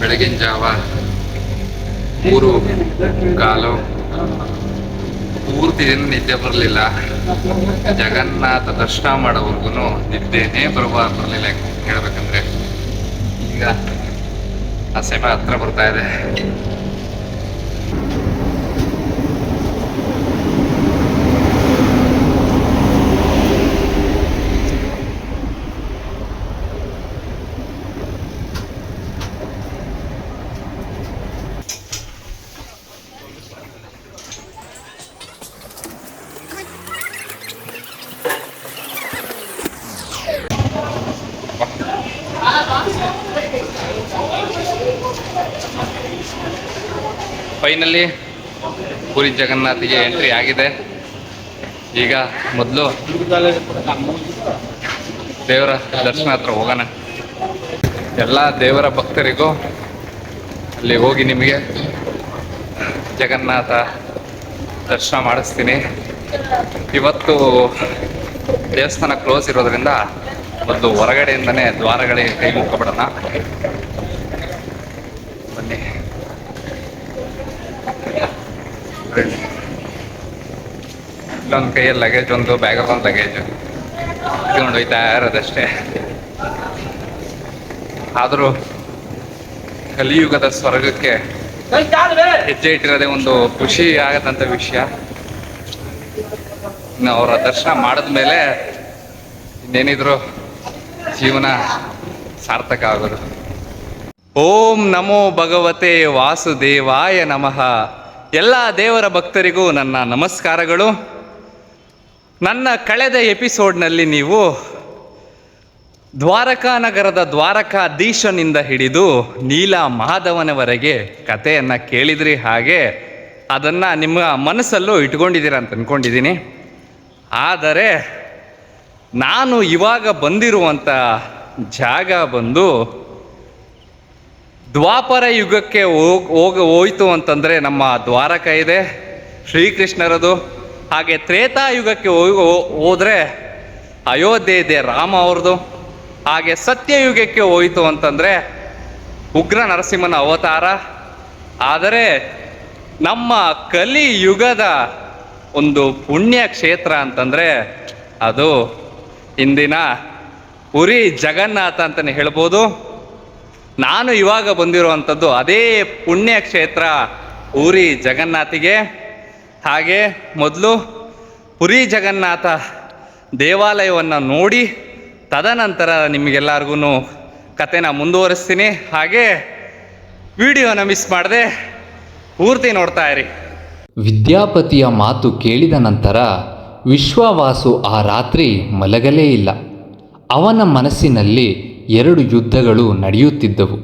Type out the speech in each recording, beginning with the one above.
ಬೆಳಗಿನ ಜಾವ 3:15 ಪೂರ್ತಿ ದಿನ ನಿದ್ದೆ ಬರಲಿಲ್ಲ. ಜಗನ್ನಾಥ ದರ್ಶನ ಮಾಡೋವರೆಗೂ ನಿದ್ದೆನೇ ಬರಲಿಲ್ಲ ಹೇಳ್ಬೇಕಂದ್ರೆ. ಈಗ ಆ ಸಮಯ ಹತ್ರ ಬರ್ತಾ ಇದೆ. ಫೈನಲಿ ಪುರಿ ಜಗನ್ನಾಥಿಗೆ ಎಂಟ್ರಿ ಆಗಿದೆ. ಈಗ ಮೊದಲು ದೇವರ ದರ್ಶನ ಹತ್ರ ಹೋಗೋಣ. ಎಲ್ಲ ದೇವರ ಭಕ್ತರಿಗೂ ಅಲ್ಲಿ ಹೋಗಿ ನಿಮಗೆ ಜಗನ್ನಾಥ ದರ್ಶನ ಮಾಡಿಸ್ತೀನಿ. ಇವತ್ತು ದೇವಸ್ಥಾನ ಕ್ಲೋಸ್ ಇರೋದ್ರಿಂದ ಮೊದಲು ಹೊರಗಡೆಯಿಂದನೇ ದ್ವಾರಗಳಿಗೆ ಕೈ ಮುಕ್ಕೊಬಿಡೋಣ. ಬನ್ನಿ. ಇಲ್ಲೊಂದು ಕೈಯಲ್ಲಿ ಲಗೇಜ್, ಒಂದು ಬ್ಯಾಗಲ್ಲಿ ಒಂದು ಲಗೇಜ್ ಇಟ್ಕೊಂಡು ಹೋಯ್ತಾ ಇರೋದಷ್ಟೇ. ಆದರೂ ಕಲಿಯುಗದ ಸ್ವರ್ಗಕ್ಕೆ ಹೆಜ್ಜೆ ಇಟ್ಟಿರೋದೇ ಒಂದು ಖುಷಿ ಆಗದಂಥ ವಿಷಯ. ಇನ್ನು ಅವರ ದರ್ಶನ ಮಾಡಿದ್ಮೇಲೆ ಇನ್ನೇನಿದ್ರು ಜೀವನ ಸಾರ್ಥಕ ಆಗೋದು. ಓಂ ನಮೋ ಭಗವತೆ ವಾಸುದೇವಾಯ ನಮಃ. ಎಲ್ಲ ದೇವರ ಭಕ್ತರಿಗೂ ನನ್ನ ನಮಸ್ಕಾರಗಳು. ನನ್ನ ಕಳೆದ ಎಪಿಸೋಡ್ನಲ್ಲಿ ನೀವು ದ್ವಾರಕಾ ನಗರದ ದ್ವಾರಕಾಧೀಶನಿಂದ ಹಿಡಿದು ನೀಲ ಮಾಧವನವರೆಗೆ ಕಥೆಯನ್ನು ಕೇಳಿದ್ರಿ. ಹಾಗೆ ಅದನ್ನು ನಿಮ್ಮ ಮನಸ್ಸಲ್ಲೂ ಇಟ್ಕೊಂಡಿದ್ದೀರ ಅಂತ ಅಂದ್ಕೊಂಡಿದ್ದೀನಿ. ಆದರೆ ನಾನು ಇವಾಗ ಬಂದಿರುವಂಥ ಜಾಗ ಬಂದು ದ್ವಾಪರ ಯುಗಕ್ಕೆ ಹೋಯ್ತು ಅಂತಂದರೆ ನಮ್ಮ ದ್ವಾರಕ ಇದೆ, ಶ್ರೀಕೃಷ್ಣರದು. ಹಾಗೆ ತ್ರೇತಾಯುಗಕ್ಕೆ ಹೋದರೆ ಅಯೋಧ್ಯೆ ಇದೆ, ರಾಮ ಅವ್ರದ್ದು. ಹಾಗೆ ಸತ್ಯಯುಗಕ್ಕೆ ಹೋಯಿತು ಅಂತಂದರೆ ಉಗ್ರ ನರಸಿಂಹನ ಅವತಾರ. ಆದರೆ ನಮ್ಮ ಕಲಿಯುಗದ ಒಂದು ಪುಣ್ಯ ಕ್ಷೇತ್ರ ಅಂತಂದರೆ ಅದು ಇಂದಿನ ಪುರಿ ಜಗನ್ನಾಥ ಅಂತಲೇ ಹೇಳ್ಬೋದು. ನಾನು ಇವಾಗ ಬಂದಿರುವಂಥದ್ದು ಅದೇ ಪುಣ್ಯ ಕ್ಷೇತ್ರ ಪುರಿ ಜಗನ್ನಾಥಿಗೆ. ಹಾಗೆ ಮೊದಲು ಪುರಿ ಜಗನ್ನಾಥ ದೇವಾಲಯವನ್ನು ನೋಡಿ ತದನಂತರ ನಿಮಗೆಲ್ಲರಿಗೂ ಕಥೆನ ಮುಂದುವರಿಸ್ತೀನಿ. ಹಾಗೆ ವಿಡಿಯೋನ ಮಿಸ್ ಮಾಡದೆ ಪೂರ್ತಿ ನೋಡ್ತಾ ಇರಿ. ವಿದ್ಯಾಪತಿಯ ಮಾತು ಕೇಳಿದ ನಂತರ ವಿಶ್ವವಾಸು ಆ ರಾತ್ರಿ ಮಲಗಲೇ ಇಲ್ಲ. ಅವನ ಮನಸ್ಸಿನಲ್ಲಿ 2 ಯುದ್ಧಗಳು ನಡೆಯುತ್ತಿದ್ದವು.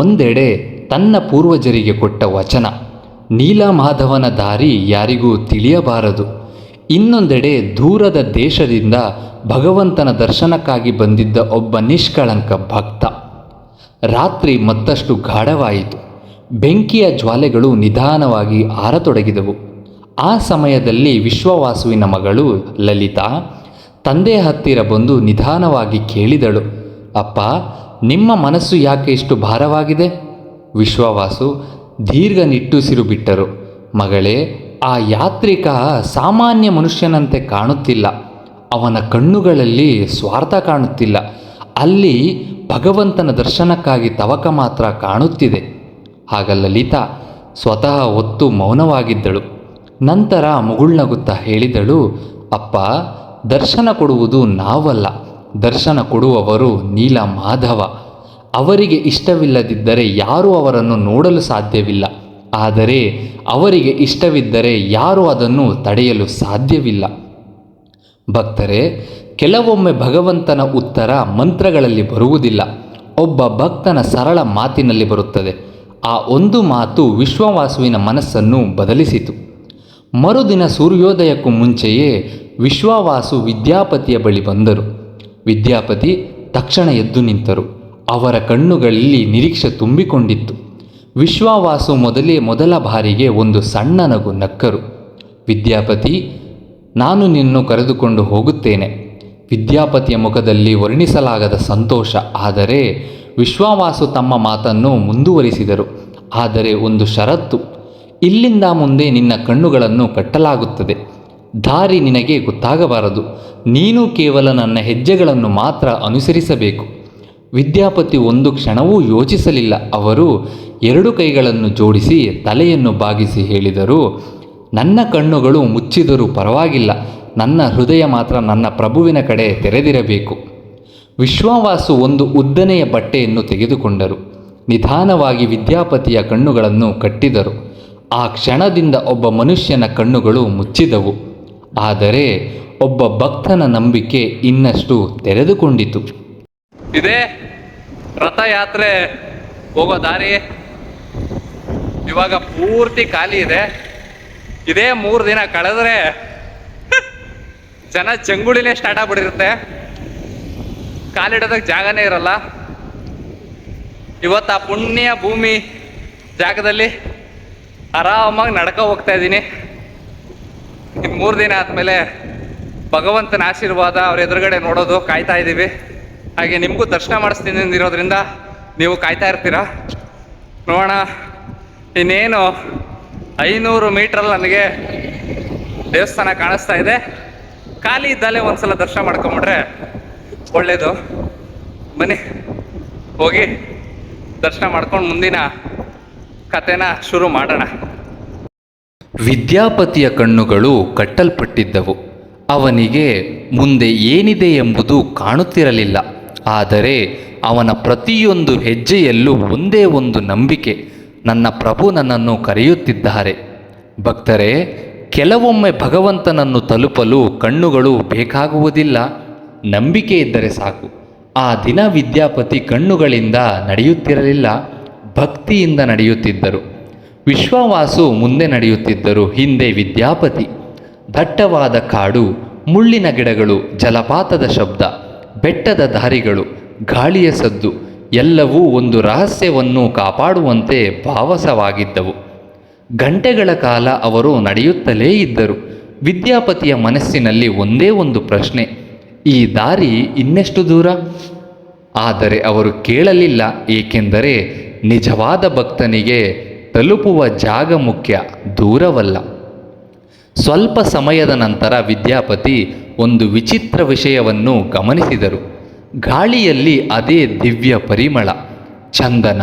ಒಂದೆಡೆ ತನ್ನ ಪೂರ್ವಜರಿಗೆ ಕೊಟ್ಟ ವಚನ, ನೀಲಮಾಧವನ ದಾರಿ ಯಾರಿಗೂ ತಿಳಿಯಬಾರದು. ಇನ್ನೊಂದೆಡೆ ದೂರದ ದೇಶದಿಂದ ಭಗವಂತನ ದರ್ಶನಕ್ಕಾಗಿ ಬಂದಿದ್ದ ಒಬ್ಬ ನಿಷ್ಕಳಂಕ ಭಕ್ತ. ರಾತ್ರಿ ಮತ್ತಷ್ಟು ಗಾಢವಾಯಿತು. ಬೆಂಕಿಯ ಜ್ವಾಲೆಗಳು ನಿಧಾನವಾಗಿ ಆರತೊಡಗಿದವು. ಆ ಸಮಯದಲ್ಲಿ ವಿಶ್ವವಾಸುವಿನ ಮಗಳು ಲಲಿತಾ ತಂದೆ ಹತ್ತಿರ ಬಂದು ನಿಧಾನವಾಗಿ ಕೇಳಿದಳು, ಅಪ್ಪ, ನಿಮ್ಮ ಮನಸ್ಸು ಯಾಕೆ ಇಷ್ಟು ಭಾರವಾಗಿದೆ? ವಿಶ್ವವಾಸು ದೀರ್ಘ ನಿಟ್ಟುಸಿರು ಬಿಟ್ಟರು. ಮಗಳೇ, ಆ ಯಾತ್ರಿಕ ಸಾಮಾನ್ಯ ಮನುಷ್ಯನಂತೆ ಕಾಣುತ್ತಿಲ್ಲ. ಅವನ ಕಣ್ಣುಗಳಲ್ಲಿ ಸ್ವಾರ್ಥ ಕಾಣುತ್ತಿಲ್ಲ. ಅಲ್ಲಿ ಭಗವಂತನ ದರ್ಶನಕ್ಕಾಗಿ ತವಕ ಮಾತ್ರ ಕಾಣುತ್ತಿದೆ. ಆಗ ಲಲಿತಾ ಸ್ವತಃ ಹೊತ್ತು ಮೌನವಾಗಿದ್ದಳು. ನಂತರ ಮುಗುಳ್ನಗುತ್ತಾ ಹೇಳಿದಳು, ಅಪ್ಪ, ದರ್ಶನ ಕೊಡುವುದು ನಾವಲ್ಲ, ದರ್ಶನ ಕೊಡುವವರು ನೀಲಮಾಧವ. ಅವರಿಗೆ ಇಷ್ಟವಿಲ್ಲದಿದ್ದರೆ ಯಾರೂ ಅವರನ್ನು ನೋಡಲು ಸಾಧ್ಯವಿಲ್ಲ. ಆದರೆ ಅವರಿಗೆ ಇಷ್ಟವಿದ್ದರೆ ಯಾರೂ ಅದನ್ನು ತಡೆಯಲು ಸಾಧ್ಯವಿಲ್ಲ. ಭಕ್ತರೇ, ಕೆಲವೊಮ್ಮೆ ಭಗವಂತನ ಉತ್ತರ ಮಂತ್ರಗಳಲ್ಲಿ ಬರುವುದಿಲ್ಲ, ಒಬ್ಬ ಭಕ್ತನ ಸರಳ ಮಾತಿನಲ್ಲಿ ಬರುತ್ತದೆ. ಆ ಒಂದು ಮಾತು ವಿಶ್ವವಾಸುವಿನ ಮನಸ್ಸನ್ನು ಬದಲಿಸಿತು. ಮರುದಿನ ಸೂರ್ಯೋದಯಕ್ಕೂ ಮುಂಚೆಯೇ ವಿಶ್ವವಾಸು ವಿದ್ಯಾಪತಿಯ ಬಳಿ ಬಂದರು. ವಿದ್ಯಾಪತಿ ತಕ್ಷಣ ಎದ್ದು ನಿಂತರು. ಅವರ ಕಣ್ಣುಗಳಲ್ಲಿ ನಿರೀಕ್ಷೆ ತುಂಬಿಕೊಂಡಿತ್ತು. ವಿಶ್ವವಾಸು ಮೊದಲ ಬಾರಿಗೆ ಒಂದು ಸಣ್ಣ ನಗು ನಕ್ಕರು. ವಿದ್ಯಾಪತಿ, ನಾನು ನಿನ್ನನ್ನು ಕರೆದುಕೊಂಡು ಹೋಗುತ್ತೇನೆ. ವಿದ್ಯಾಪತಿಯ ಮುಖದಲ್ಲಿ ವರ್ಣಿಸಲಾಗದ ಸಂತೋಷ. ಆದರೆ ವಿಶ್ವವಾಸು ತಮ್ಮ ಮಾತನ್ನು ಮುಂದುವರಿಸಿದರು. ಆದರೆ ಒಂದು ಷರತ್ತು, ಇಲ್ಲಿಂದ ಮುಂದೆ ನಿನ್ನ ಕಣ್ಣುಗಳನ್ನು ಕಟ್ಟಲಾಗುತ್ತದೆ. ದಾರಿ ನಿನಗೆ ಗೊತ್ತಾಗಬಾರದು. ನೀನು ಕೇವಲ ನನ್ನ ಹೆಜ್ಜೆಗಳನ್ನು ಮಾತ್ರ ಅನುಸರಿಸಬೇಕು. ವಿದ್ಯಾಪತಿ ಒಂದು ಕ್ಷಣವೂ ಯೋಚಿಸಲಿಲ್ಲ. ಅವರು 2 ಕೈಗಳನ್ನು ಜೋಡಿಸಿ ತಲೆಯನ್ನು ಬಾಗಿಸಿ ಹೇಳಿದರು, ನನ್ನ ಕಣ್ಣುಗಳು ಮುಚ್ಚಿದರೂ ಪರವಾಗಿಲ್ಲ, ನನ್ನ ಹೃದಯ ಮಾತ್ರ ನನ್ನ ಪ್ರಭುವಿನ ಕಡೆ ತೆರೆದಿರಬೇಕು. ವಿಶ್ವವಾಸು ಒಂದು ಉದ್ದನೆಯ ಬಟ್ಟೆಯನ್ನು ತೆಗೆದುಕೊಂಡರು. ನಿಧಾನವಾಗಿ ವಿದ್ಯಾಪತಿಯ ಕಣ್ಣುಗಳನ್ನು ಕಟ್ಟಿದರು. ಆ ಕ್ಷಣದಿಂದ ಒಬ್ಬ ಮನುಷ್ಯನ ಕಣ್ಣುಗಳು ಮುಚ್ಚಿದವು. ಆದರೆ ಒಬ್ಬ ಭಕ್ತನ ನಂಬಿಕೆ ಇನ್ನಷ್ಟು ತೆರೆದುಕೊಂಡಿತು. ಇದೇ ರಥಯಾತ್ರೆ ಹೋಗೋ ದಾರಿ. ಇವಾಗ ಪೂರ್ತಿ ಖಾಲಿ ಇದೆ. ಇದೇ 3 ದಿನ ಕಳೆದ್ರೆ ಜನ ಚಂಗುಳಿನೇ ಸ್ಟಾರ್ಟ್ ಆಗ್ಬಿಟ್ಟಿರುತ್ತೆ. ಕಾಲಿಡೋದಕ್ಕೆ ಜಾಗನೇ ಇರಲ್ಲ. ಇವತ್ತು ಆ ಪುಣ್ಯ ಭೂಮಿ ಜಾಗದಲ್ಲಿ ಆರಾಮಾಗಿ ನಡ್ಕ ಹೋಗ್ತಾ ಇದ್ದೀನಿ. ಇನ್ನು 3 ದಿನ ಆದಮೇಲೆ ಭಗವಂತನ ಆಶೀರ್ವಾದ ಅವ್ರ ಎದುರುಗಡೆ ನೋಡೋದು ಕಾಯ್ತಾ ಇದ್ದೀವಿ. ಹಾಗೆ ನಿಮಗೂ ದರ್ಶನ ಮಾಡಿಸ್ತೀನಿ ಅಂದಿರೋದ್ರಿಂದ ನೀವು ಕಾಯ್ತಾ ಇರ್ತೀರಾ. ನೋಡೋಣ, ಇನ್ನೇನು 500 ಮೀಟ್ರಲ್ಲಿ ನನಗೆ ದೇವಸ್ಥಾನ ಕಾಣಿಸ್ತಾ ಇದೆ. ಖಾಲಿ ಇದ್ದಲ್ಲೇ ಒಂದ್ಸಲ ದರ್ಶನ ಮಾಡ್ಕೊಂಬಿಟ್ರೆ ಒಳ್ಳೇದು. ಬನ್ನಿ ಹೋಗಿ ದರ್ಶನ ಮಾಡ್ಕೊಂಡು ಮುಂದಿನ ಕಥೆನ ಶುರು ಮಾಡೋಣ. ವಿದ್ಯಾಪತಿಯ ಕಣ್ಣುಗಳು ಕಟ್ಟಲ್ಪಟ್ಟಿದ್ದವು. ಅವನಿಗೆ ಮುಂದೆ ಏನಿದೆ ಎಂಬುದು ಕಾಣುತ್ತಿರಲಿಲ್ಲ. ಆದರೆ ಅವನ ಪ್ರತಿಯೊಂದು ಹೆಜ್ಜೆಯಲ್ಲೂ ಒಂದೇ ಒಂದು ನಂಬಿಕೆ, ನನ್ನ ಪ್ರಭು ನನ್ನನ್ನು ಕರೆಯುತ್ತಿದ್ದಾರೆ. ಭಕ್ತರೇ, ಕೆಲವೊಮ್ಮೆ ಭಗವಂತನನ್ನು ತಲುಪಲು ಕಣ್ಣುಗಳು ಬೇಕಾಗುವುದಿಲ್ಲ, ನಂಬಿಕೆ ಇದ್ದರೆ ಸಾಕು. ಆ ದಿನ ವಿದ್ಯಾಪತಿ ಕಣ್ಣುಗಳಿಂದ ನಡೆಯುತ್ತಿರಲಿಲ್ಲ, ಭಕ್ತಿಯಿಂದ ನಡೆಯುತ್ತಿದ್ದರು. ವಿಶ್ವವಾಸು ಮುಂದೆ ನಡೆಯುತ್ತಿದ್ದರು, ಹಿಂದೆ ವಿದ್ಯಾಪತಿ. ದಟ್ಟವಾದ ಕಾಡು, ಮುಳ್ಳಿನ ಗಿಡಗಳು, ಜಲಪಾತದ ಶಬ್ದ, ಬೆಟ್ಟದ ದಾರಿಗಳು, ಗಾಳಿಯ ಸದ್ದು ಎಲ್ಲವೂ ಒಂದು ರಹಸ್ಯವನ್ನು ಕಾಪಾಡುವಂತೆ ಭಾವಸವಾಗಿದ್ದವು. ಗಂಟೆಗಳ ಕಾಲ ಅವರು ನಡೆಯುತ್ತಲೇ ಇದ್ದರು. ವಿದ್ಯಾಪತಿಯ ಮನಸ್ಸಿನಲ್ಲಿ ಒಂದೇ ಒಂದು ಪ್ರಶ್ನೆ, ಈ ದಾರಿ ಇನ್ನೆಷ್ಟು ದೂರ? ಆದರೆ ಅವರು ಕೇಳಲಿಲ್ಲ, ಏಕೆಂದರೆ ನಿಜವಾದ ಭಕ್ತನಿಗೆ ತಲುಪುವ ಜಾಗ ಮುಖ್ಯ, ದೂರವಲ್ಲ. ಸ್ವಲ್ಪ ಸಮಯದ ನಂತರ ವಿದ್ಯಾಪತಿ ಒಂದು ವಿಚಿತ್ರ ವಿಷಯವನ್ನು ಗಮನಿಸಿದರು. ಗಾಳಿಯಲ್ಲಿ ಅದೇ ದಿವ್ಯ ಪರಿಮಳ, ಚಂದನ,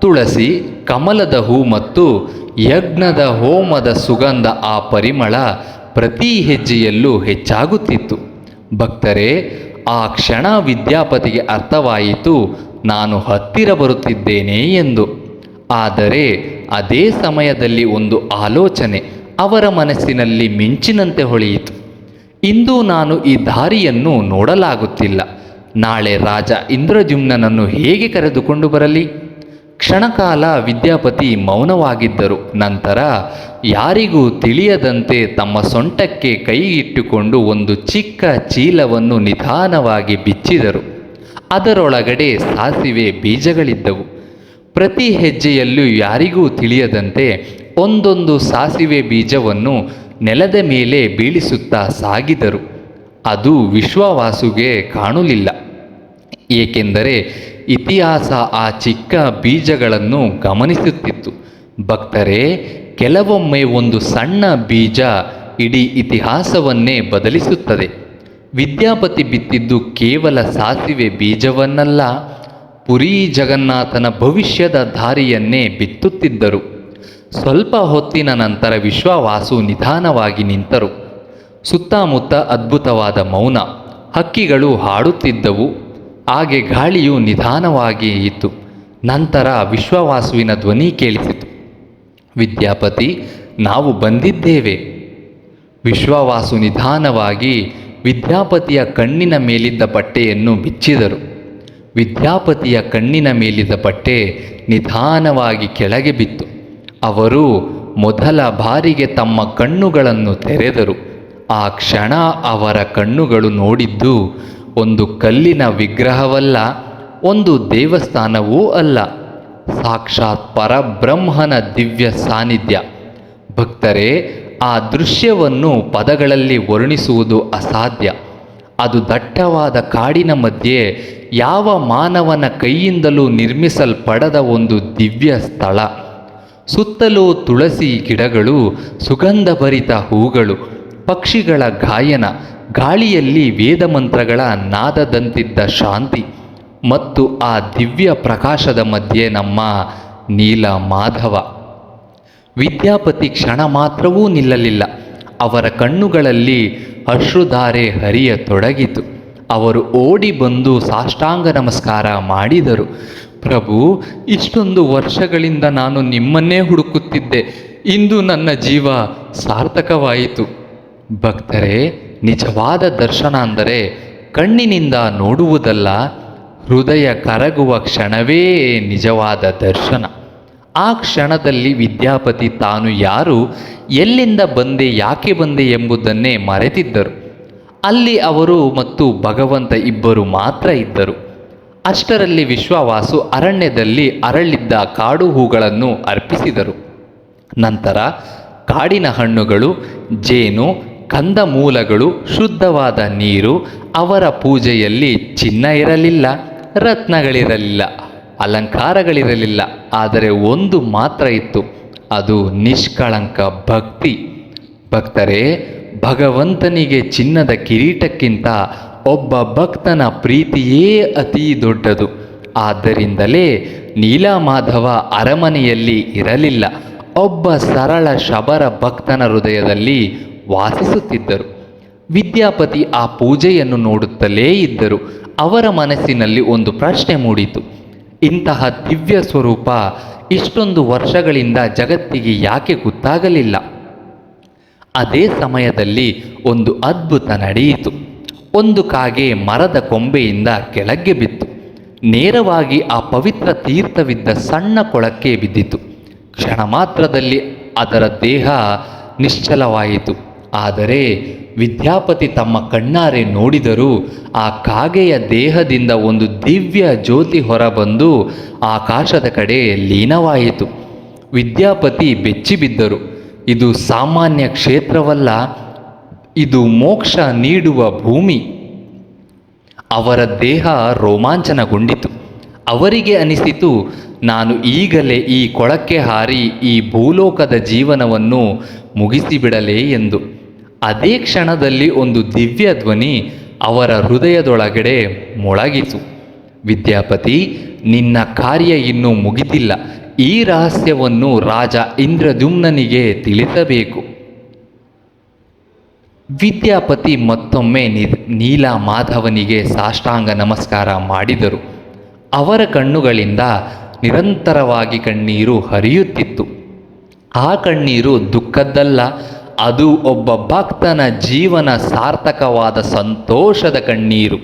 ತುಳಸಿ, ಕಮಲದ ಹೂ ಮತ್ತು ಯಜ್ಞದ ಹೋಮದ ಸುಗಂಧ. ಆ ಪರಿಮಳ ಪ್ರತಿ ಹೆಜ್ಜೆಯಲ್ಲೂ ಹೆಚ್ಚಾಗುತ್ತಿತ್ತು. ಭಕ್ತರೇ, ಆ ಕ್ಷಣ ವಿದ್ಯಾಪತಿಗೆ ಅರ್ಥವಾಯಿತು, ನಾನು ಹತ್ತಿರ ಬರುತ್ತಿದ್ದೇನೆ ಎಂದು. ಆದರೆ ಅದೇ ಸಮಯದಲ್ಲಿ ಒಂದು ಆಲೋಚನೆ ಅವರ ಮನಸ್ಸಿನಲ್ಲಿ ಮಿಂಚಿನಂತೆ ಹೊಳೆಯಿತು. ಇಂದು ನಾನು ಈ ದಾರಿಯನ್ನು ನೋಡಲಾಗುತ್ತಿಲ್ಲ, ನಾಳೆ ರಾಜ ಇಂದ್ರದ್ಯುಮ್ನನನ್ನು ಹೇಗೆ ಕರೆದುಕೊಂಡು ಬರಲಿ? ಕ್ಷಣಕಾಲ ವಿದ್ಯಾಪತಿ ಮೌನವಾಗಿದ್ದರು. ನಂತರ ಯಾರಿಗೂ ತಿಳಿಯದಂತೆ ತಮ್ಮ ಸೊಂಟಕ್ಕೆ ಕೈ ಇಟ್ಟುಕೊಂಡು ಒಂದು ಚಿಕ್ಕ ಚೀಲವನ್ನು ನಿಧಾನವಾಗಿ ಬಿಚ್ಚಿದರು. ಅದರೊಳಗಡೆ ಸಾಸಿವೆ ಬೀಜಗಳಿದ್ದವು. ಪ್ರತಿ ಹೆಜ್ಜೆಯಲ್ಲೂ ಯಾರಿಗೂ ತಿಳಿಯದಂತೆ ಒಂದೊಂದು ಸಾಸಿವೆ ಬೀಜವನ್ನು ನೆಲದ ಮೇಲೆ ಬೀಳಿಸುತ್ತಾ ಸಾಗಿದರು. ಅದು ವಿಶ್ವವಾಸುಗೆ ಕಾಣಲಿಲ್ಲ, ಏಕೆಂದರೆ ಇತಿಹಾಸ ಆ ಚಿಕ್ಕ ಬೀಜಗಳನ್ನು ಗಮನಿಸುತ್ತಿತ್ತು. ಭಕ್ತರೇ, ಕೆಲವೊಮ್ಮೆ ಒಂದು ಸಣ್ಣ ಬೀಜ ಇಡೀ ಇತಿಹಾಸವನ್ನೇ ಬದಲಿಸುತ್ತದೆ. ವಿದ್ಯಾಪತಿ ಬಿತ್ತಿದ್ದು ಕೇವಲ ಸಾಸಿವೆ ಬೀಜವನ್ನಲ್ಲ, ಪುರಿ ಜಗನ್ನಾಥನ ಭವಿಷ್ಯದ ದಾರಿಯನ್ನೇ ಬಿತ್ತುತ್ತಿದ್ದರು. ಸ್ವಲ್ಪ ಹೊತ್ತಿನ ನಂತರ ವಿಶ್ವವಾಸು ನಿಧಾನವಾಗಿ ನಿಂತರು. ಸುತ್ತಮುತ್ತ ಅದ್ಭುತವಾದ ಮೌನ. ಹಕ್ಕಿಗಳು ಹಾಡುತ್ತಿದ್ದವು. ಹಾಗೆ ಗಾಳಿಯು ನಿಧಾನವಾಗಿ ಇತ್ತು. ನಂತರ ವಿಶ್ವವಾಸುವಿನ ಧ್ವನಿ ಕೇಳಿಸಿತು, ವಿದ್ಯಾಪತಿ, ನಾವು ಬಂದಿದ್ದೇವೆ. ವಿಶ್ವವಾಸು ನಿಧಾನವಾಗಿ ವಿದ್ಯಾಪತಿಯ ಕಣ್ಣಿನ ಮೇಲಿದ್ದ ಬಟ್ಟೆಯನ್ನು ಬಿಚ್ಚಿದರು. ವಿದ್ಯಾಪತಿಯ ಕಣ್ಣಿನ ಮೇಲಿದ್ದ ಬಟ್ಟೆ ನಿಧಾನವಾಗಿ ಕೆಳಗೆ ಬಿತ್ತು. ಅವರು ಮೊದಲ ಬಾರಿಗೆ ತಮ್ಮ ಕಣ್ಣುಗಳನ್ನು ತೆರೆದರು. ಆ ಕ್ಷಣ ಅವರ ಕಣ್ಣುಗಳು ನೋಡಿದ್ದು ಒಂದು ಕಲ್ಲಿನ ವಿಗ್ರಹವಲ್ಲ, ಒಂದು ದೇವಸ್ಥಾನವೂ ಅಲ್ಲ, ಸಾಕ್ಷಾತ್ ಪರಬ್ರಹ್ಮನ ದಿವ್ಯ ಸಾನ್ನಿಧ್ಯ. ಭಕ್ತರೇ, ಆ ದೃಶ್ಯವನ್ನು ಪದಗಳಲ್ಲಿ ವರ್ಣಿಸುವುದು ಅಸಾಧ್ಯ. ಅದು ದಟ್ಟವಾದ ಕಾಡಿನ ಮಧ್ಯೆ ಯಾವ ಮಾನವನ ಕೈಯಿಂದಲೂ ನಿರ್ಮಿಸಲ್ಪಡದ ಒಂದು ದಿವ್ಯ ಸ್ಥಳ. ಸುತ್ತಲೂ ತುಳಸಿ ಗಿಡಗಳು, ಸುಗಂಧಭರಿತ ಹೂಗಳು, ಪಕ್ಷಿಗಳ ಗಾಯನ, ಗಾಳಿಯಲ್ಲಿ ವೇದಮಂತ್ರಗಳ ನಾದದಂತಿದ್ದ ಶಾಂತಿ ಮತ್ತು ಆ ದಿವ್ಯ ಪ್ರಕಾಶದ ಮಧ್ಯೆ ನಮ್ಮ ನೀಲ ಮಾಧವ. ವಿದ್ಯಾಪತಿ ಕ್ಷಣ ಮಾತ್ರವೂ ನಿಲ್ಲಲಿಲ್ಲ. ಅವರ ಕಣ್ಣುಗಳಲ್ಲಿ ಅಶ್ರುಧಾರೆ ಹರಿಯತೊಡಗಿತು. ಅವರು ಓಡಿ ಬಂದು ಸಾಷ್ಟಾಂಗ ನಮಸ್ಕಾರ ಮಾಡಿದರು. ಪ್ರಭು, ಇಷ್ಟೊಂದು ವರ್ಷಗಳಿಂದ ನಾನು ನಿಮ್ಮನ್ನೇ ಹುಡುಕುತ್ತಿದ್ದೆ. ಇಂದು ನನ್ನ ಜೀವ ಸಾರ್ಥಕವಾಯಿತು. ಭಕ್ತರೇ, ನಿಜವಾದ ದರ್ಶನ ಅಂದರೆ ಕಣ್ಣಿನಿಂದ ನೋಡುವುದಲ್ಲ, ಹೃದಯ ಕರಗುವ ಕ್ಷಣವೇ ನಿಜವಾದ ದರ್ಶನ. ಆ ಕ್ಷಣದಲ್ಲಿ ವಿದ್ಯಾಪತಿ ತಾನು ಯಾರು, ಎಲ್ಲಿಂದ ಬಂದೆ, ಯಾಕೆ ಬಂದೆ ಎಂಬುದನ್ನೇ ಮರೆತಿದ್ದರು. ಅಲ್ಲಿ ಅವರು ಮತ್ತು ಭಗವಂತ ಇಬ್ಬರು ಮಾತ್ರ ಇದ್ದರು. ಅಷ್ಟರಲ್ಲಿ ವಿಶ್ವವಾಸು ಅರಣ್ಯದಲ್ಲಿ ಅರಳಿದ್ದ ಕಾಡು ಹೂಗಳನ್ನು ಅರ್ಪಿಸಿದರು. ನಂತರ ಕಾಡಿನ ಹಣ್ಣುಗಳು, ಜೇನು, ಕಂದಮೂಲಗಳು, ಶುದ್ಧವಾದ ನೀರು. ಅವರ ಪೂಜೆಯಲ್ಲಿ ಚಿನ್ನ ಇರಲಿಲ್ಲ, ರತ್ನಗಳಿರಲಿಲ್ಲ, ಅಲಂಕಾರಗಳಿರಲಿಲ್ಲ. ಆದರೆ ಒಂದು ಮಾತ್ರ ಇತ್ತು, ಅದು ನಿಷ್ಕಳಂಕ ಭಕ್ತಿ. ಭಕ್ತರೇ, ಭಗವಂತನಿಗೆ ಚಿನ್ನದ ಕಿರೀಟಕ್ಕಿಂತ ಒಬ್ಬ ಭಕ್ತನ ಪ್ರೀತಿಯೇ ಅತೀ ದೊಡ್ಡದು. ಆದ್ದರಿಂದಲೇ ನೀಲಮಾಧವ ಅರಮನೆಯಲ್ಲಿ ಇರಲಿಲ್ಲ, ಒಬ್ಬ ಸರಳ ಶಬರ ಭಕ್ತನ ಹೃದಯದಲ್ಲಿ ವಾಸಿಸುತ್ತಿದ್ದರು. ವಿದ್ಯಾಪತಿ ಆ ಪೂಜೆಯನ್ನು ನೋಡುತ್ತಲೇ ಇದ್ದರು. ಅವರ ಮನಸ್ಸಿನಲ್ಲಿ ಒಂದು ಪ್ರಶ್ನೆ ಮೂಡಿತು. ಇಂತಹ ದಿವ್ಯ ಸ್ವರೂಪ ಇಷ್ಟೊಂದು ವರ್ಷಗಳಿಂದ ಜಗತ್ತಿಗೆ ಯಾಕೆ ಗೊತ್ತಾಗಲಿಲ್ಲ? ಅದೇ ಸಮಯದಲ್ಲಿ ಒಂದು ಅದ್ಭುತ ನಡೆಯಿತು. ಒಂದು ಕಾಗೆ ಮರದ ಕೊಂಬೆಯಿಂದ ಕೆಳಗೆ ಬಿತ್ತು. ನೇರವಾಗಿ ಆ ಪವಿತ್ರ ತೀರ್ಥವಿದ್ದ ಸಣ್ಣ ಕೊಳಕ್ಕೆ ಬಿದ್ದಿತು. ಕ್ಷಣ ಮಾತ್ರದಲ್ಲಿ ಅದರ ದೇಹ ನಿಶ್ಚಲವಾಯಿತು. ಆದರೆ ವಿದ್ಯಾಪತಿ ತಮ್ಮ ಕಣ್ಣಾರೆ ನೋಡಿದರೂ ಆ ಕಾಗೆಯ ದೇಹದಿಂದ ಒಂದು ದಿವ್ಯ ಜ್ಯೋತಿ ಹೊರಬಂದು ಆಕಾಶದ ಕಡೆ ಲೀನವಾಯಿತು. ವಿದ್ಯಾಪತಿ ಬೆಚ್ಚಿಬಿದ್ದರು. ಇದು ಸಾಮಾನ್ಯ ಕ್ಷೇತ್ರವಲ್ಲ, ಇದು ಮೋಕ್ಷ ನೀಡುವ ಭೂಮಿ. ಅವರ ದೇಹ ರೋಮಾಂಚನಗೊಂಡಿತು. ಅವರಿಗೆ ಅನಿಸಿತು, ನಾನು ಈಗಲೇ ಈ ಕೊಳಕ್ಕೆ ಹಾರಿ ಈ ಭೂಲೋಕದ ಜೀವನವನ್ನು ಮುಗಿಸಿಬಿಡಲೇ ಎಂದು. ಅದೇ ಕ್ಷಣದಲ್ಲಿ ಒಂದು ದಿವ್ಯ ಧ್ವನಿ ಅವರ ಹೃದಯದೊಳಗಡೆ ಮೊಳಗಿತು. ವಿದ್ಯಾಪತಿ, ನಿನ್ನ ಕಾರ್ಯ ಇನ್ನೂ ಮುಗಿದಿಲ್ಲ. ಈ ರಹಸ್ಯವನ್ನು ರಾಜ ಇಂದ್ರದ್ಯುಮ್ನನಿಗೆ ತಿಳಿಸಬೇಕು. ವಿದ್ಯಾಪತಿ ಮತ್ತೊಮ್ಮೆ ನೀಲಮಾಧವನಿಗೆ ಸಾಷ್ಟಾಂಗ ನಮಸ್ಕಾರ ಮಾಡಿದರು. ಅವರ ಕಣ್ಣುಗಳಿಂದ ನಿರಂತರವಾಗಿ ಕಣ್ಣೀರು ಹರಿಯುತ್ತಿತ್ತು. ಆ ಕಣ್ಣೀರು ದುಃಖದ್ದಲ್ಲ, ಅದು ಒಬ್ಬ ಭಕ್ತನ ಜೀವನ ಸಾರ್ಥಕವಾದ ಸಂತೋಷದ ಕಣ್ಣೀರು.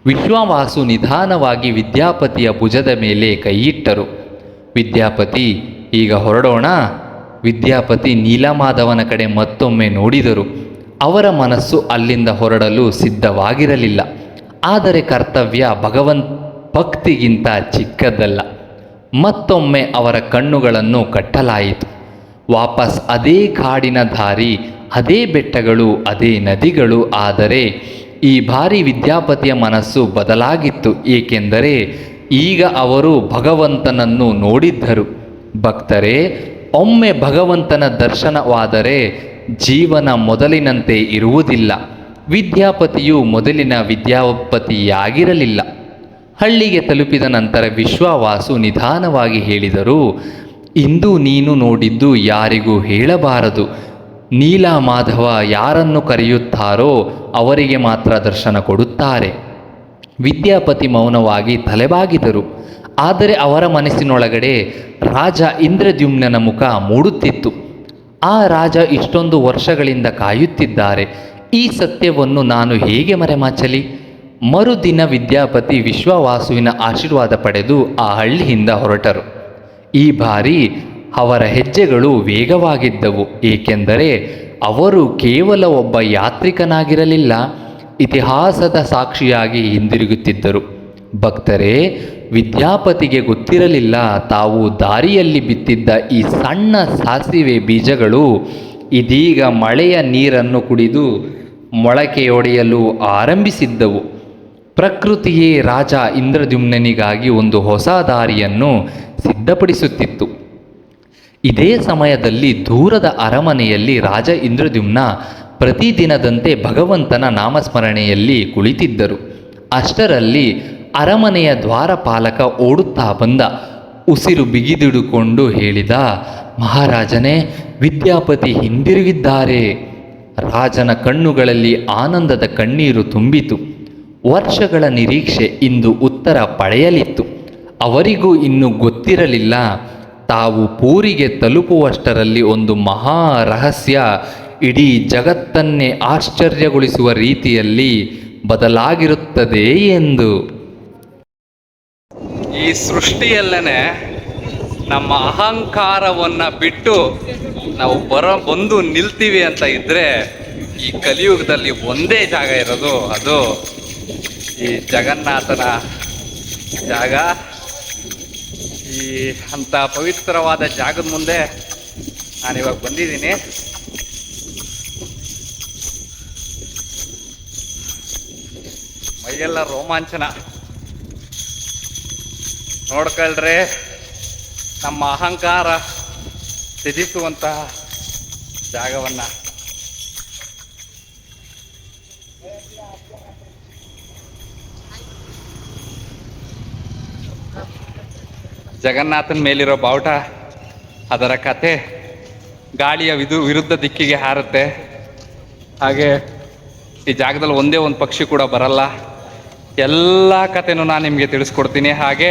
ವಿಶ್ವವಾಸು ನಿಧಾನವಾಗಿ ವಿದ್ಯಾಪತಿಯ ಭುಜದ ಮೇಲೆ ಕೈಯಿಟ್ಟರು. ವಿದ್ಯಾಪತಿ, ಈಗ ಹೊರಡೋಣ? ವಿದ್ಯಾಪತಿ ನೀಲಮಾಧವನ ಕಡೆ ಮತ್ತೊಮ್ಮೆ ನೋಡಿದರು. ಅವರ ಮನಸ್ಸು ಅಲ್ಲಿಂದ ಹೊರಡಲು ಸಿದ್ಧವಾಗಿರಲಿಲ್ಲ. ಆದರೆ ಕರ್ತವ್ಯ ಭಕ್ತಿಗಿಂತ ಚಿಕ್ಕದ್ದಲ್ಲ. ಮತ್ತೊಮ್ಮೆ ಅವರ ಕಣ್ಣುಗಳನ್ನು ಕಟ್ಟಲಾಯಿತು. ವಾಪಸ್ ಅದೇ ಕಾಡಿನ ದಾರಿ, ಅದೇ ಬೆಟ್ಟಗಳು, ಅದೇ ನದಿಗಳು. ಆದರೆ ಈ ಬಾರಿ ವಿದ್ಯಾಪತಿಯ ಮನಸ್ಸು ಬದಲಾಗಿತ್ತು. ಏಕೆಂದರೆ ಈಗ ಅವರು ಭಗವಂತನನ್ನು ನೋಡಿದ್ದರು. ಭಕ್ತರೇ, ಒಮ್ಮೆ ಭಗವಂತನ ದರ್ಶನವಾದರೆ ಜೀವನ ಮೊದಲಿನಂತೆ ಇರುವುದಿಲ್ಲ. ವಿದ್ಯಾಪತಿಯು ಮೊದಲಿನ ವಿದ್ಯಾಪತಿಯಾಗಿರಲಿಲ್ಲ. ಹಳ್ಳಿಗೆ ತಲುಪಿದ ನಂತರ ವಿಶ್ವವಾಸು ನಿಧಾನವಾಗಿ ಹೇಳಿದರು, ಇಂದು ನೀನು ನೋಡಿದ್ದು ಯಾರಿಗೂ ಹೇಳಬಾರದು. ನೀಲಮಾಧವ ಯಾರನ್ನು ಕರೆಯುತ್ತಾರೋ ಅವರಿಗೆ ಮಾತ್ರ ದರ್ಶನ ಕೊಡುತ್ತಾರೆ. ವಿದ್ಯಾಪತಿ ಮೌನವಾಗಿ ತಲೆಬಾಗಿದರು. ಆದರೆ ಅವರ ಮನಸ್ಸಿನೊಳಗಡೆ ರಾಜ ಇಂದ್ರದ್ಯುಮ್ನನ ಮುಖ ಮೂಡುತ್ತಿತ್ತು. ಆ ರಾಜ ಇಷ್ಟೊಂದು ವರ್ಷಗಳಿಂದ ಕಾಯುತ್ತಿದ್ದಾರೆ, ಈ ಸತ್ಯವನ್ನು ನಾನು ಹೇಗೆ ಮರೆಮಾಚಲಿ? ಮರುದಿನ ವಿದ್ಯಾಪತಿ ವಿಶ್ವವಾಸುವಿನ ಆಶೀರ್ವಾದ ಪಡೆದು ಆ ಹಳ್ಳಿಯಿಂದ ಹೊರಟರು. ಈ ಬಾರಿ ಅವರ ಹೆಜ್ಜೆಗಳು ವೇಗವಾಗಿದ್ದವು, ಏಕೆಂದರೆ ಅವರು ಕೇವಲ ಒಬ್ಬ ಯಾತ್ರಿಕನಾಗಿರಲಿಲ್ಲ, ಇತಿಹಾಸದ ಸಾಕ್ಷಿಯಾಗಿ ಹಿಂದಿರುಗುತ್ತಿದ್ದರು. ಭಕ್ತರೇ, ವಿದ್ಯಾಪತಿಗೆ ಗೊತ್ತಿರಲಿಲ್ಲ ತಾವು ದಾರಿಯಲ್ಲಿ ಬಿತ್ತಿದ್ದ ಈ ಸಣ್ಣ ಸಾಸಿವೆ ಬೀಜಗಳು ಇದೀಗ ಮಳೆಯ ನೀರನ್ನು ಕುಡಿದು ಮೊಳಕೆಯೊಡೆಯಲು ಆರಂಭಿಸಿದ್ದವು. ಪ್ರಕೃತಿಯೇ ರಾಜ ಇಂದ್ರದ್ಯುಮ್ನನಿಗಾಗಿ ಒಂದು ಹೊಸ ದಾರಿಯನ್ನು ಸಿದ್ಧಪಡಿಸುತ್ತಿತ್ತು. ಇದೇ ಸಮಯದಲ್ಲಿ ದೂರದ ಅರಮನೆಯಲ್ಲಿ ರಾಜ ಇಂದ್ರದ್ಯುಮ್ನ ಪ್ರತಿದಿನದಂತೆ ಭಗವಂತನ ನಾಮಸ್ಮರಣೆಯಲ್ಲಿ ಕುಳಿತಿದ್ದರು. ಅಷ್ಟರಲ್ಲಿ ಅರಮನೆಯ ದ್ವಾರಪಾಲಕ ಓಡುತ್ತಾ ಬಂದ. ಉಸಿರು ಬಿಗಿದಿಡುಕೊಂಡು ಹೇಳಿದ, ಮಹಾರಾಜನೇ, ವಿದ್ಯಾಪತಿ ಹಿಂದಿರುಗಿದ್ದಾರೆ. ರಾಜನ ಕಣ್ಣುಗಳಲ್ಲಿ ಆನಂದದ ಕಣ್ಣೀರು ತುಂಬಿತು. ವರ್ಷಗಳ ನಿರೀಕ್ಷೆ ಇಂದು ಉತ್ತರ ಪಡೆಯಲಿತ್ತು. ಅವರಿಗೂ ಇನ್ನೂ ಗೊತ್ತಿರಲಿಲ್ಲ, ತಾವು ಪೂರಿಗೆ ತಲುಪುವಷ್ಟರಲ್ಲಿ ಒಂದು ಮಹಾ ರಹಸ್ಯ ಇಡೀ ಜಗತ್ತನ್ನೇ ಆಶ್ಚರ್ಯಗೊಳಿಸುವ ರೀತಿಯಲ್ಲಿ ಬದಲಾಗಿರುತ್ತದೆ ಎಂದು. ಈ ಸೃಷ್ಟಿಯಲ್ಲೇ ನಮ್ಮ ಅಹಂಕಾರವನ್ನು ಬಿಟ್ಟು ನಾವು ಬಂದು ನಿಲ್ತೀವಿ ಅಂತ ಇದ್ದರೆ ಈ ಕಲಿಯುಗದಲ್ಲಿ ಒಂದೇ ಜಾಗ ಇರೋದು, ಅದು ಈ ಜಗನ್ನಾಥನ ಜಾಗ. ಈ ಅಂಥ ಪವಿತ್ರವಾದ ಜಾಗದ ಮುಂದೆ ನಾನಿವಾಗ ಬಂದಿದ್ದೀನಿ. ಮೈಯೆಲ್ಲ ರೋಮಾಂಚನ. ನೋಡ್ಕೊಳ್ರೆ, ನಮ್ಮ ಅಹಂಕಾರ ತ್ಯಜಿಸುವಂತಹ ಜಾಗವನ್ನು. ಜಗನ್ನಾಥನ ಮೇಲಿರೋ ಬಾವುಟ, ಅದರ ಕತೆ ಗಾಳಿಯ ವಿರುದ್ಧ ದಿಕ್ಕಿಗೆ ಹಾರುತ್ತೆ. ಹಾಗೆ ಈ ಜಾಗದಲ್ಲಿ ಒಂದೇ ಒಂದು ಪಕ್ಷಿ ಕೂಡ ಬರಲ್ಲ. ಎಲ್ಲ ಕಥೆನೂ ನಾನು ನಿಮಗೆ ತಿಳಿಸ್ಕೊಡ್ತೀನಿ. ಹಾಗೆ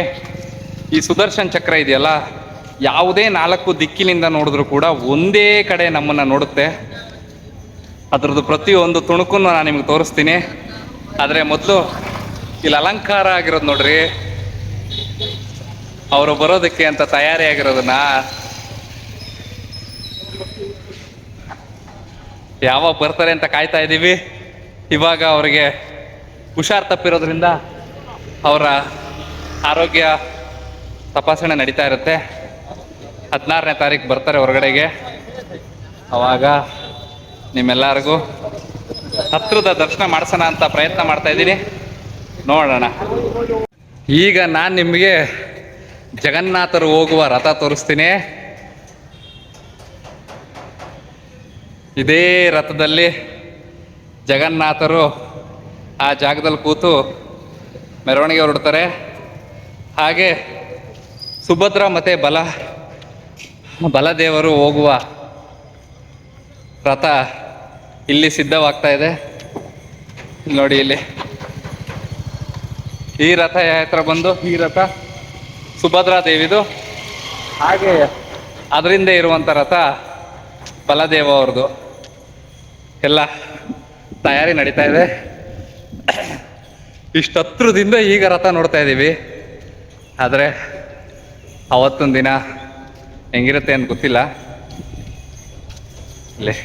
ಈ ಸುದರ್ಶನ್ ಚಕ್ರ ಇದೆಯಲ್ಲ, ಯಾವುದೇ 4 ದಿಕ್ಕಿನಿಂದ ನೋಡಿದ್ರೂ ಕೂಡ ಒಂದೇ ಕಡೆ ನಮ್ಮನ್ನು ನೋಡುತ್ತೆ. ಅದರದ್ದು ಪ್ರತಿಯೊಂದು ತುಣುಕನ್ನು ನಾನು ನಿಮ್ಗೆ ತೋರಿಸ್ತೀನಿ. ಆದರೆ ಮೊದಲು ಇಲ್ಲಿ ಅಲಂಕಾರ ಆಗಿರೋದು ನೋಡ್ರಿ, ಅವರು ಬರೋದಕ್ಕೆ ಅಂತ ತಯಾರಿಯಾಗಿರೋದನ್ನ ಯಾವಾಗ ಬರ್ತಾರೆ ಅಂತ ಕಾಯ್ತಾ ಇದ್ದೀವಿ. ಇವಾಗ ಅವರಿಗೆ ಹುಷಾರು ತಪ್ಪಿರೋದ್ರಿಂದ ಅವರ ಆರೋಗ್ಯ ತಪಾಸಣೆ ನಡೀತಾ ಇರುತ್ತೆ. 16ನೇ ತಾರೀಕು ಬರ್ತಾರೆ ಹೊರಗಡೆಗೆ. ಅವಾಗ ನಿಮ್ಮೆಲ್ಲರಿಗೂ ಹತ್ರದ ದರ್ಶನ ಮಾಡಿಸೋಣ ಅಂತ ಪ್ರಯತ್ನ ಮಾಡ್ತಾ ಇದ್ದೀನಿ. ನೋಡೋಣ. ಈಗ ನಾನು ನಿಮಗೆ ಜಗನ್ನಾಥರು ಹೋಗುವ ರಥ ತೋರಿಸ್ತೀನಿ. ಇದೇ ರಥದಲ್ಲಿ ಜಗನ್ನಾಥರು ಆ ಜಾಗದಲ್ಲಿ ಕೂತು ಮೆರವಣಿಗೆ ಹೊರಡ್ತಾರೆ. ಹಾಗೆ ಸುಭದ್ರ ಮತ್ತು ಬಲದೇವರು ಹೋಗುವ ರಥ ಇಲ್ಲಿ ಸಿದ್ಧವಾಗ್ತಾ ಇದೆ. ನೋಡಿ, ಇಲ್ಲಿ ಈ ರಥ ಯಾತ್ರ ಬಂದು, ಈ ರಥ ಸುಭದ್ರಾ ದೇವಿದು. ಹಾಗೆ ಅದರಿಂದ ಇರುವಂಥ ರಥ ಬಲದೇವ ಅವ್ರದ್ದು. ಎಲ್ಲ ತಯಾರಿ ನಡೀತಾ ಇದೆ. ಇಷ್ಟು ಹತ್ರದಿಂದ ಈಗ ರಥ ನೋಡ್ತಾ ಇದ್ದೀವಿ. ಆದರೆ ಅವತ್ತೊಂದು ದಿನ ಹೆಂಗಿರುತ್ತೆ ಅಂತ ಗೊತ್ತಿಲ್ಲ. ಇಲ್ಲಿ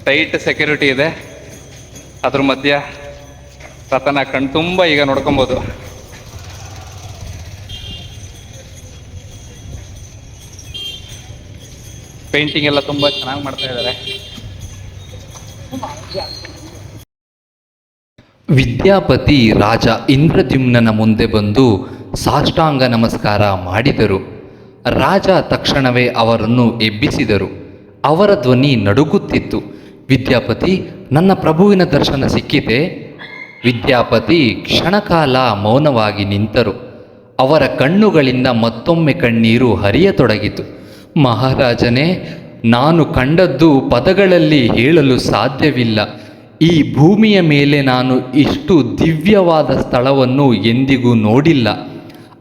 ಟೈಟ್ ಸೆಕ್ಯೂರಿಟಿ ಇದೆ. ಅದ್ರ ಮಧ್ಯ ರಥನ ಕಣ್ತುಂಬ ಈಗ ನೋಡ್ಕೊಬೋದು. ಪೇಂಟಿಂಗ್ ಎಲ್ಲ ತುಂಬ ಚೆನ್ನಾಗಿ ಮಾಡ್ತಾ ಇದ್ದಾರೆ. ವಿದ್ಯಾಪತಿ ರಾಜ ಇಂದ್ರದ್ಯುಮ್ನನ ಮುಂದೆ ಬಂದು ಸಾಷ್ಟಾಂಗ ನಮಸ್ಕಾರ ಮಾಡಿದರು. ರಾಜ ತಕ್ಷಣವೇ ಅವರನ್ನು ಎಬ್ಬಿಸಿದರು. ಅವರ ಧ್ವನಿ ನಡುಗುತ್ತಿತ್ತು. ವಿದ್ಯಾಪತಿ, ನನ್ನ ಪ್ರಭುವಿನ ದರ್ಶನ ಸಿಕ್ಕಿತೆ? ವಿದ್ಯಾಪತಿ ಕ್ಷಣಕಾಲ ಮೌನವಾಗಿ ನಿಂತರು. ಅವರ ಕಣ್ಣುಗಳಿಂದ ಮತ್ತೊಮ್ಮೆ ಕಣ್ಣೀರು ಹರಿಯತೊಡಗಿತು. ಮಹಾರಾಜನೇ, ನಾನು ಕಂಡದ್ದು ಪದಗಳಲ್ಲಿ ಹೇಳಲು ಸಾಧ್ಯವಿಲ್ಲ. ಈ ಭೂಮಿಯ ಮೇಲೆ ನಾನು ಇಷ್ಟು ದಿವ್ಯವಾದ ಸ್ಥಳವನ್ನು ಎಂದಿಗೂ ನೋಡಿಲ್ಲ.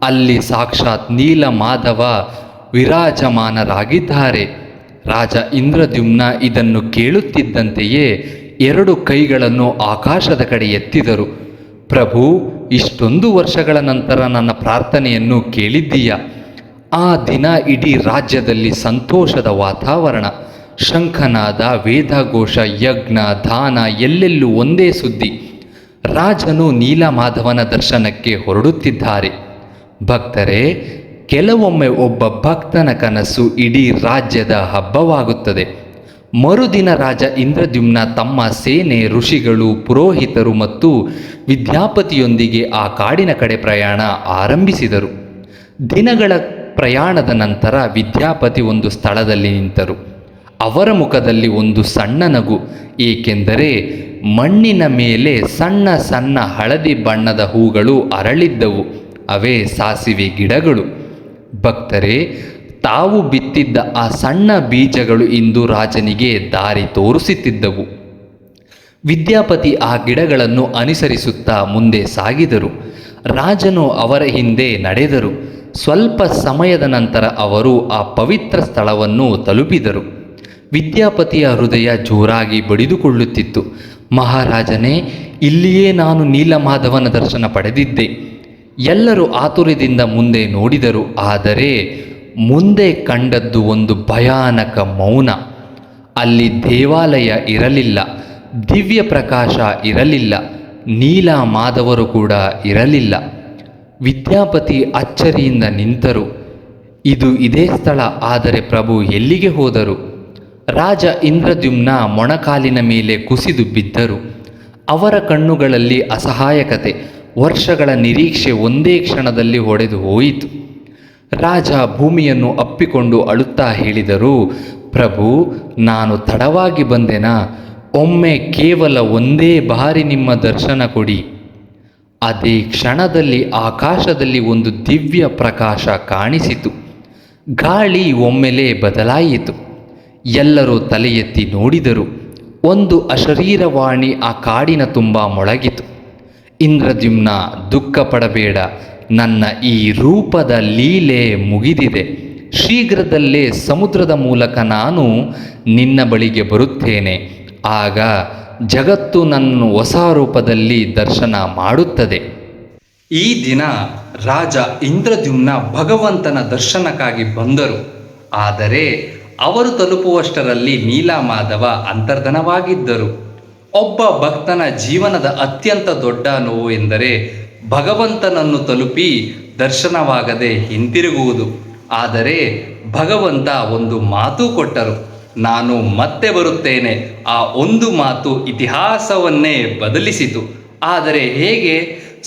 ಅಲ್ಲಿ ಸಾಕ್ಷಾತ್ ನೀಲಮಾಧವ ವಿರಾಜಮಾನರಾಗಿದ್ದಾರೆ. ರಾಜ ಇಂದ್ರದ್ಯುಮ್ನ ಇದನ್ನು ಕೇಳುತ್ತಿದ್ದಂತೆಯೇ 2 ಕೈಗಳನ್ನು ಆಕಾಶದ ಕಡೆ ಎತ್ತಿದರು. ಪ್ರಭು, ಇಷ್ಟೊಂದು ವರ್ಷಗಳ ನಂತರ ನನ್ನ ಪ್ರಾರ್ಥನೆಯನ್ನು ಕೇಳಿದ್ದೀಯ. ಆ ದಿನ ಇಡೀ ರಾಜ್ಯದಲ್ಲಿ ಸಂತೋಷದ ವಾತಾವರಣ. ಶಂಖನಾದ, ವೇದಘೋಷ, ಯಜ್ಞ, ದಾನ, ಎಲ್ಲೆಲ್ಲೂ ಒಂದೇ ಸುದ್ದಿ. ರಾಜನು ನೀಲಮಾಧವನ ದರ್ಶನಕ್ಕೆ ಹೊರಡುತ್ತಿದ್ದಾರೆ. ಭಕ್ತರೇ, ಕೆಲವೊಮ್ಮೆ ಒಬ್ಬ ಭಕ್ತನ ಕನಸು ಇಡೀ ರಾಜ್ಯದ ಹಬ್ಬವಾಗುತ್ತದೆ. ಮರುದಿನ ರಾಜ ಇಂದ್ರದ್ಯುಮ್ನ ತಮ್ಮ ಸೇನೆ, ಋಷಿಗಳು, ಪುರೋಹಿತರು ಮತ್ತು ವಿದ್ಯಾಪತಿಯೊಂದಿಗೆ ಆ ಕಾಡಿನ ಕಡೆ ಪ್ರಯಾಣ ಆರಂಭಿಸಿದರು. ದಿನಗಳ ಪ್ರಯಾಣದ ನಂತರ ವಿದ್ಯಾಪತಿ ಒಂದು ಸ್ಥಳದಲ್ಲಿ ನಿಂತರು. ಅವರ ಮುಖದಲ್ಲಿ ಒಂದು ಸಣ್ಣ ನಗು, ಏಕೆಂದರೆ ಮಣ್ಣಿನ ಮೇಲೆ ಸಣ್ಣ ಸಣ್ಣ ಹಳದಿ ಬಣ್ಣದ ಹೂಗಳು ಅರಳಿದ್ದವು. ಅವೇ ಸಾಸಿವೆ ಗಿಡಗಳು. ಭಕ್ತರೇ, ತಾವು ಬಿತ್ತಿದ್ದ ಆ ಸಣ್ಣ ಬೀಜಗಳು ಇಂದು ರಾಜನಿಗೆ ದಾರಿ ತೋರಿಸುತ್ತಿದ್ದವು. ವಿದ್ಯಾಪತಿ ಆ ಗಿಡಗಳನ್ನು ಅನುಸರಿಸುತ್ತಾ ಮುಂದೆ ಸಾಗಿದರು. ರಾಜನು ಅವರ ಹಿಂದೆ ನಡೆದರು. ಸ್ವಲ್ಪ ಸಮಯದ ನಂತರ ಅವರು ಆ ಪವಿತ್ರ ಸ್ಥಳವನ್ನು ತಲುಪಿದರು. ವಿದ್ಯಾಪತಿಯ ಹೃದಯ ಜೋರಾಗಿ ಬಡಿದುಕೊಳ್ಳುತ್ತಿತ್ತು. ಮಹಾರಾಜನೇ, ಇಲ್ಲಿಯೇ ನಾನು ನೀಲಮಾಧವನ ದರ್ಶನ ಪಡೆದಿದ್ದೆ. ಎಲ್ಲರೂ ಆತುರದಿಂದ ಮುಂದೆ ನೋಡಿದರು. ಆದರೆ ಮುಂದೆ ಕಂಡದ್ದು ಒಂದು ಭಯಾನಕ ಮೌನ. ಅಲ್ಲಿ ದೇವಾಲಯ ಇರಲಿಲ್ಲ, ದಿವ್ಯ ಪ್ರಕಾಶ ಇರಲಿಲ್ಲ, ನೀಲಮಾಧವರು ಕೂಡ ಇರಲಿಲ್ಲ. ವಿದ್ಯಾಪತಿ ಅಚ್ಚರಿಯಿಂದ ನಿಂತರು. ಇದು ಇದೇ ಸ್ಥಳ, ಆದರೆ ಪ್ರಭು ಎಲ್ಲಿಗೆ ಹೋದರು? ರಾಜ ಇಂದ್ರದ್ಯುಮ್ನ ಮೊಣಕಾಲಿನ ಮೇಲೆ ಕುಸಿದು ಬಿದ್ದರು. ಅವರ ಕಣ್ಣುಗಳಲ್ಲಿ ಅಸಹಾಯಕತೆ. ವರ್ಷಗಳ ನಿರೀಕ್ಷೆ ಒಂದೇ ಕ್ಷಣದಲ್ಲಿ ಹೊಡೆದು ಹೋಯಿತು. ರಾಜ ಭೂಮಿಯನ್ನು ಅಪ್ಪಿಕೊಂಡು ಅಳುತ್ತಾ ಹೇಳಿದರು, ಪ್ರಭು, ನಾನು ತಡವಾಗಿ ಬಂದೆನಾ? ಒಮ್ಮೆ ಕೇವಲ ಒಂದೇ ಬಾರಿ ನಿಮ್ಮ ದರ್ಶನ ಕೊಡಿ. ಅದೇ ಕ್ಷಣದಲ್ಲಿ ಆಕಾಶದಲ್ಲಿ ಒಂದು ದಿವ್ಯ ಪ್ರಕಾಶ ಕಾಣಿಸಿತು. ಗಾಳಿ ಒಮ್ಮೆಲೇ ಬದಲಾಯಿತು. ಎಲ್ಲರೂ ತಲೆ ಎತ್ತಿ ನೋಡಿದರು. ಒಂದು ಅಶರೀರವಾಣಿ ಆ ಕಾಡಿನ ತುಂಬ ಮೊಳಗಿತು. ಇಂದ್ರದ್ಯುಮ್ನ, ದುಃಖ ಪಡಬೇಡ. ನನ್ನ ಈ ರೂಪದ ಲೀಲೆ ಮುಗಿದಿದೆ. ಶೀಘ್ರದಲ್ಲೇ ಸಮುದ್ರದ ಮೂಲಕ ನಾನು ನಿನ್ನ ಬಳಿಗೆ ಬರುತ್ತೇನೆ. ಆಗ ಜಗತ್ತು ನನ್ನನ್ನು ಹೊಸ ರೂಪದಲ್ಲಿ ದರ್ಶನ ಮಾಡುತ್ತದೆ. ಈ ದಿನ ರಾಜ ಇಂದ್ರದ್ಯುಮ್ನ ಭಗವಂತನ ದರ್ಶನಕ್ಕಾಗಿ ಬಂದರು. ಆದರೆ ಅವರು ತಲುಪುವಷ್ಟರಲ್ಲಿ ನೀಲಮಾಧವ ಅಂತರ್ಧನವಾಗಿದ್ದರು. ಒಬ್ಬ ಭಕ್ತನ ಜೀವನದ ಅತ್ಯಂತ ದೊಡ್ಡ ನೋವು ಎಂದರೆ ಭಗವಂತನನ್ನು ತಲುಪಿ ದರ್ಶನವಾಗದೆ ಹಿಂತಿರುಗುವುದು. ಆದರೆ ಭಗವಂತ ಒಂದು ಮಾತು ಕೊಟ್ಟರು, ನಾನು ಮತ್ತೆ ಬರುತ್ತೇನೆ. ಆ ಒಂದು ಮಾತು ಇತಿಹಾಸವನ್ನೇ ಬದಲಿಸಿತು. ಆದರೆ ಹೇಗೆ?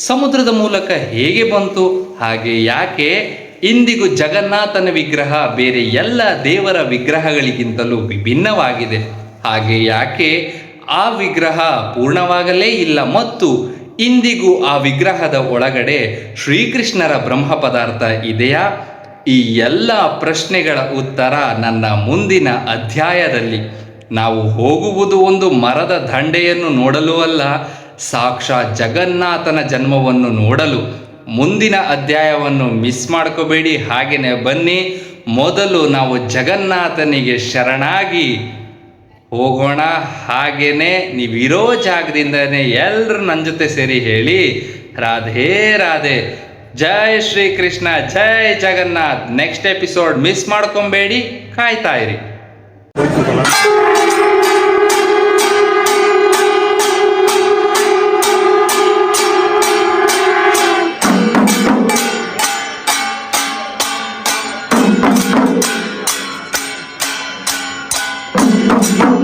ಸಮುದ್ರದ ಮೂಲಕ ಹೇಗೆ ಬಂತು? ಹಾಗೆ ಯಾಕೆ? ಇಂದಿಗೂ ಜಗನ್ನಾಥನ ವಿಗ್ರಹ ಬೇರೆ ಎಲ್ಲ ದೇವರ ವಿಗ್ರಹಗಳಿಗಿಂತಲೂ ವಿಭಿನ್ನವಾಗಿದೆ. ಹಾಗೆ ಯಾಕೆ? ಆ ವಿಗ್ರಹ ಪೂರ್ಣವಾಗಲೇ ಇಲ್ಲ ಮತ್ತು ಇಂದಿಗೂ ಆ ವಿಗ್ರಹದ ಒಳಗಡೆ ಶ್ರೀಕೃಷ್ಣರ ಬ್ರಹ್ಮ ಪದಾರ್ಥ ಇದೆಯಾ? ಈ ಎಲ್ಲ ಪ್ರಶ್ನೆಗಳ ಉತ್ತರ ನನ್ನ ಮುಂದಿನ ಅಧ್ಯಾಯದಲ್ಲಿ. ನಾವು ಹೋಗುವುದು ಒಂದು ಮರದ ದಂಡೆಯನ್ನು ನೋಡಲು ಅಲ್ಲ, ಸಾಕ್ಷಾತ್ ಜಗನ್ನಾಥನ ಜನ್ಮವನ್ನು ನೋಡಲು. ಮುಂದಿನ ಅಧ್ಯಾಯವನ್ನು ಮಿಸ್ ಮಾಡ್ಕೋಬೇಡಿ. ಹಾಗೆಯೇ ಬನ್ನಿ, ಮೊದಲು ನಾವು ಜಗನ್ನಾಥನಿಗೆ ಶರಣಾಗಿ ಹೋಗೋಣ. ಹಾಗೇನೆ ನೀವಿರೋ ಜಾಗದಿಂದನೇ ಎಲ್ಲರೂ ನನ್ನ ಜೊತೆ ಸೇರಿ ಹೇಳಿ, ರಾಧೇ ರಾಧೆ, ಜೈ ಶ್ರೀ ಕೃಷ್ಣ, ಜೈ ಜಗನ್ನಾಥ್. ನೆಕ್ಸ್ಟ್ ಎಪಿಸೋಡ್ ಮಿಸ್ ಮಾಡ್ಕೊಬೇಡಿ, ಕಾಯ್ತಾ ಇರಿ. you